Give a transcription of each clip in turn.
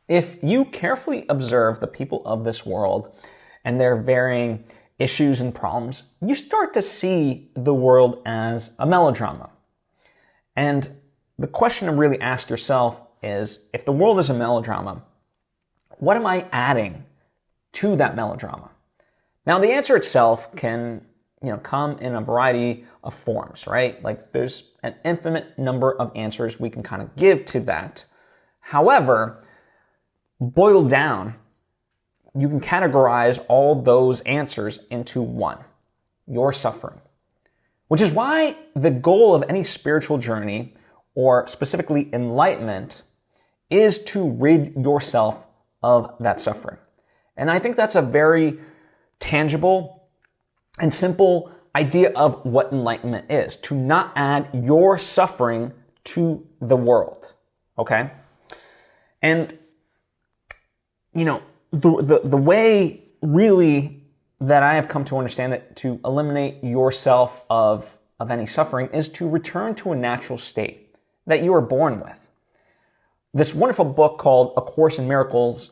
If you carefully observe the people of this world and their varying issues and problems, you start to see the world as a melodrama. And the question to really ask yourself is, if the world is a melodrama, what am I adding to that melodrama? Now, the answer itself can, come in a variety of forms, right? Like there's an infinite number of answers we can kind of give to that. However, boiled down, you can categorize all those answers into one: your suffering. Which is why the goal of any spiritual journey, or specifically enlightenment, is to rid yourself of that suffering. And I think that's a very tangible and simple idea of what enlightenment is: to not add your suffering to the world. Okay? And, the way really that I have come to understand it to eliminate yourself of any suffering is to return to a natural state that you were born with. This wonderful book called A Course in Miracles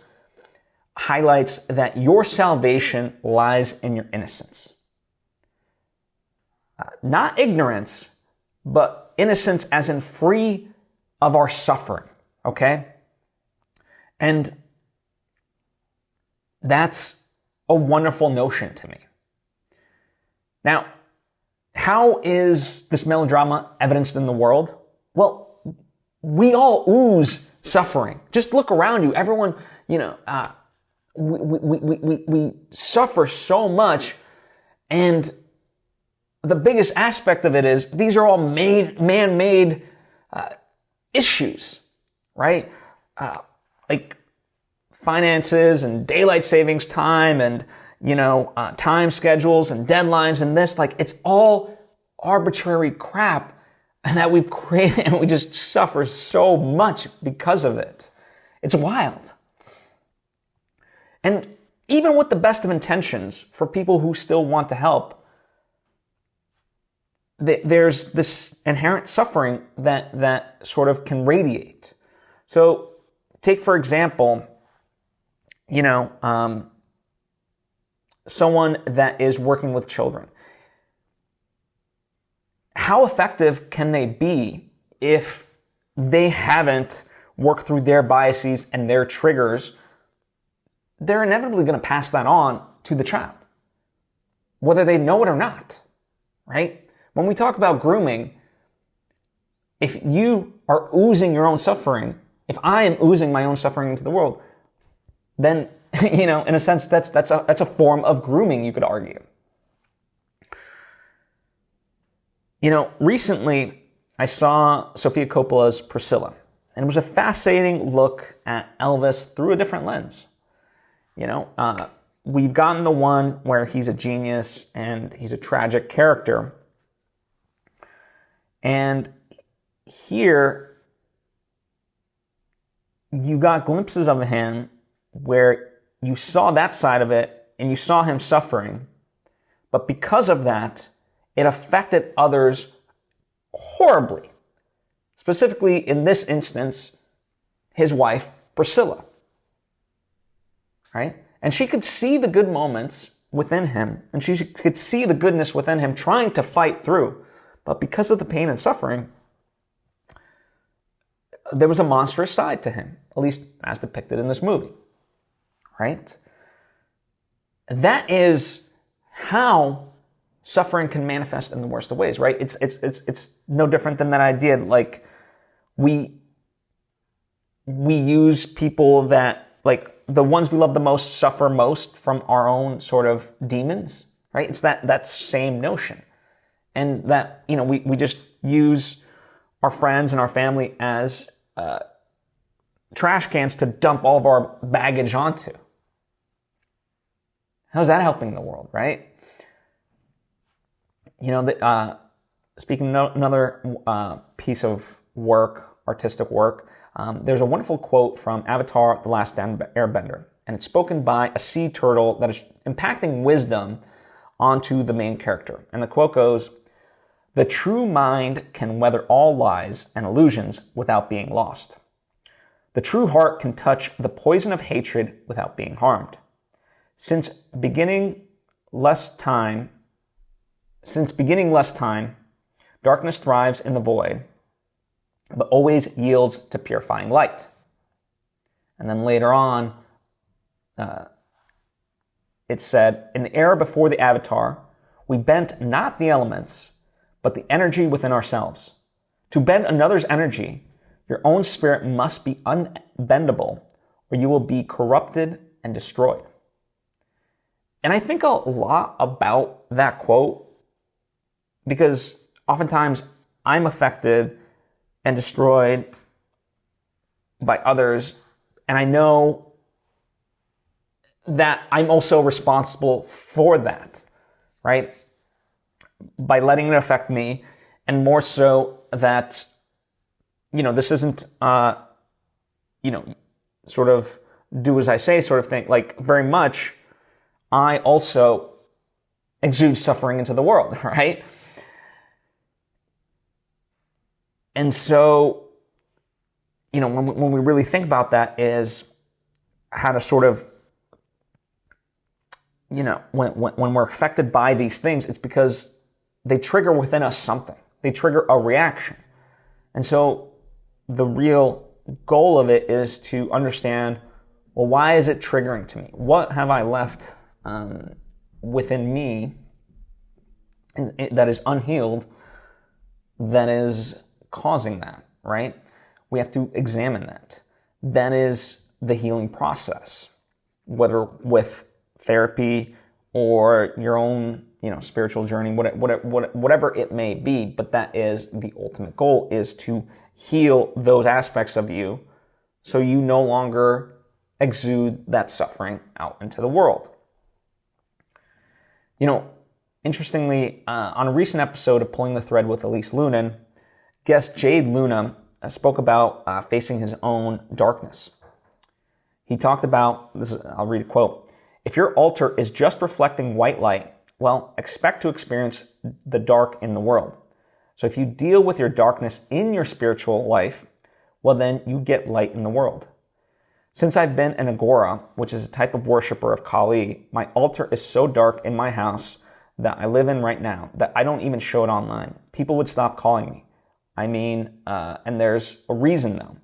highlights that your salvation lies in your innocence. Not ignorance, but innocence as in free of our suffering, okay? And that's a wonderful notion to me. Now, how is this melodrama evidenced in the world? Well, we all ooze suffering. Just look around you. Everyone, we suffer so much, and the biggest aspect of it is these are all man-made issues, right? Like finances and daylight savings time and, time schedules and deadlines and this, like it's all arbitrary crap that we've created, and we just suffer so much because of it. It's wild. And even with the best of intentions for people who still want to help, there's this inherent suffering that sort of can radiate. So take, for example, someone that is working with children. How effective can they be if they haven't worked through their biases and their triggers? They're inevitably going to pass that on to the child, whether they know it or not, right? When we talk about grooming, if you are oozing your own suffering, if I am oozing my own suffering into the world, then, in a sense, that's a form of grooming, you could argue. Recently I saw Sofia Coppola's Priscilla, and it was a fascinating look at Elvis through a different lens. We've gotten the one where he's a genius and he's a tragic character. And here you got glimpses of him where you saw that side of it and you saw him suffering. But because of that, it affected others horribly. Specifically, in this instance, his wife, Priscilla. Right? And she could see the good moments within him, and she could see the goodness within him trying to fight through. But because of the pain and suffering, there was a monstrous side to him, at least as depicted in this movie. Right? That is how suffering can manifest in the worst of ways, right? It's no different than that idea. Like we use people that, like, the ones we love the most suffer most from our own sort of demons, right? It's that same notion. And that, we just use our friends and our family as trash cans to dump all of our baggage onto. How's that helping the world, right? Speaking of another piece of work, artistic work, there's a wonderful quote from Avatar: The Last Airbender, and it's spoken by a sea turtle that is impacting wisdom onto the main character. And the quote goes, "The true mind can weather all lies and illusions without being lost. The true heart can touch the poison of hatred without being harmed. Since beginning less time, darkness thrives in the void, but always yields to purifying light. And then later on, it said, in the era before the Avatar, we bent not the elements, but the energy within ourselves. To bend another's energy, your own spirit must be unbendable, or you will be corrupted and destroyed. And I think a lot about that quote because oftentimes I'm affected and destroyed by others, and I know that I'm also responsible for that, right? By letting it affect me, and more so that, this isn't, sort of do as I say sort of thing. Like, very much, I also exude suffering into the world, right? And so, when we really think about that is how to sort of, when we're affected by these things, it's because they trigger within us something. They trigger a reaction. And so the real goal of it is to understand, well, why is it triggering to me? What have I left within me that is unhealed that is causing that, right? We have to examine that. That is the healing process, whether with therapy or your own, spiritual journey, whatever it may be. But that is the ultimate goal, is to heal those aspects of you so you no longer exude that suffering out into the world. Interestingly, on a recent episode of Pulling the Thread with Elise Lunan, guest Jade Luna spoke about facing his own darkness. He talked about, I'll read a quote, "If your altar is just reflecting white light, well, expect to experience the dark in the world. So if you deal with your darkness in your spiritual life, well, then you get light in the world. Since I've been an Agora, which is a type of worshiper of Kali, my altar is so dark in my house that I live in right now that I don't even show it online. People would stop calling me. And there's a reason though,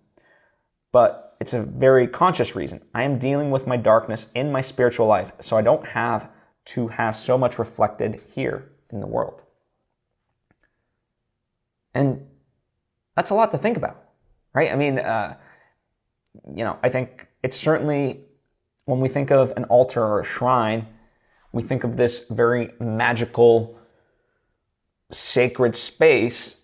but it's a very conscious reason. I am dealing with my darkness in my spiritual life, so I don't have to have so much reflected here in the world." And that's a lot to think about, right? I think it's certainly, when we think of an altar or a shrine, we think of this very magical, sacred space,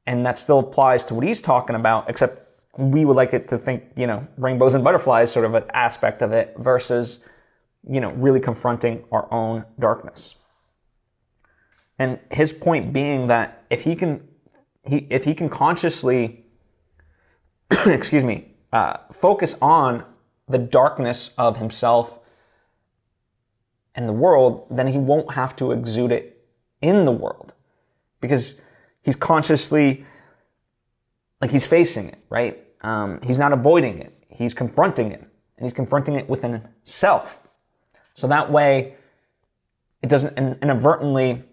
and that still applies to what he's talking about, except we would like it to think, rainbows and butterflies, sort of an aspect of it, versus, really confronting our own darkness. And his point being that if he can consciously, focus on the darkness of himself and the world, then he won't have to exude it in the world, because he's consciously, he's facing it, right? He's not avoiding it. He's confronting it, and he's confronting it within himself. So that way, it doesn't inadvertently,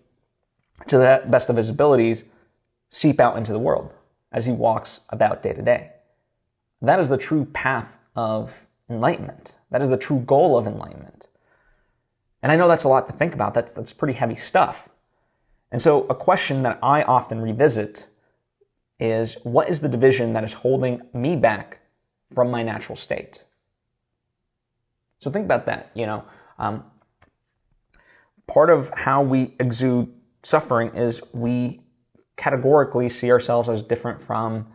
to the best of his abilities, seep out into the world as he walks about day to day. That is the true path of enlightenment. That is the true goal of enlightenment. And I know that's a lot to think about. That's pretty heavy stuff. And so a question that I often revisit is, what is the division that is holding me back from my natural state? So think about that. Part of how we exude suffering is we categorically see ourselves as different from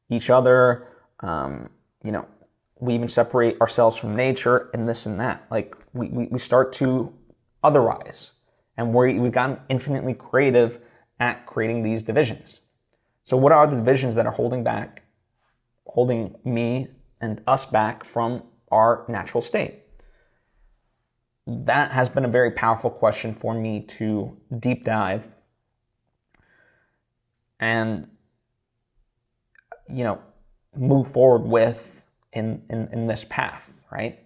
each other. We even separate ourselves from nature and this and that. We start to otherize, and we've gotten infinitely creative at creating these divisions. So what are the divisions that are holding me and us back from our natural state? That has been a very powerful question for me to deep dive and, move forward with in this path, right?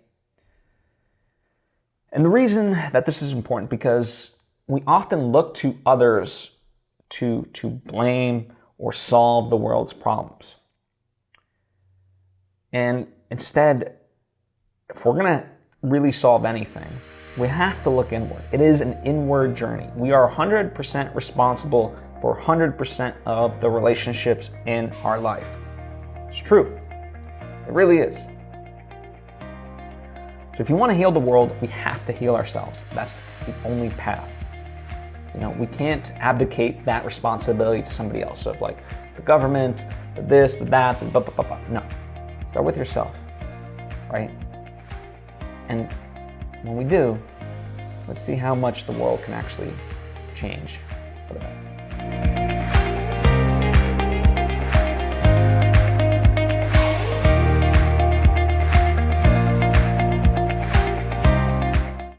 And the reason that this is important because we often look to others to blame or solve the world's problems. And instead, if we're going to really solve anything, we have to look inward. It is an inward journey. We are 100% responsible for 100% of the relationships in our life. It's true. It really is. So if you want to heal the world, we have to heal ourselves. That's the only path. We can't abdicate that responsibility to somebody else. So like the government, the this, the that, the blah, blah, blah, blah. No. Start with yourself, right? And when we do, let's see how much the world can actually change for the better.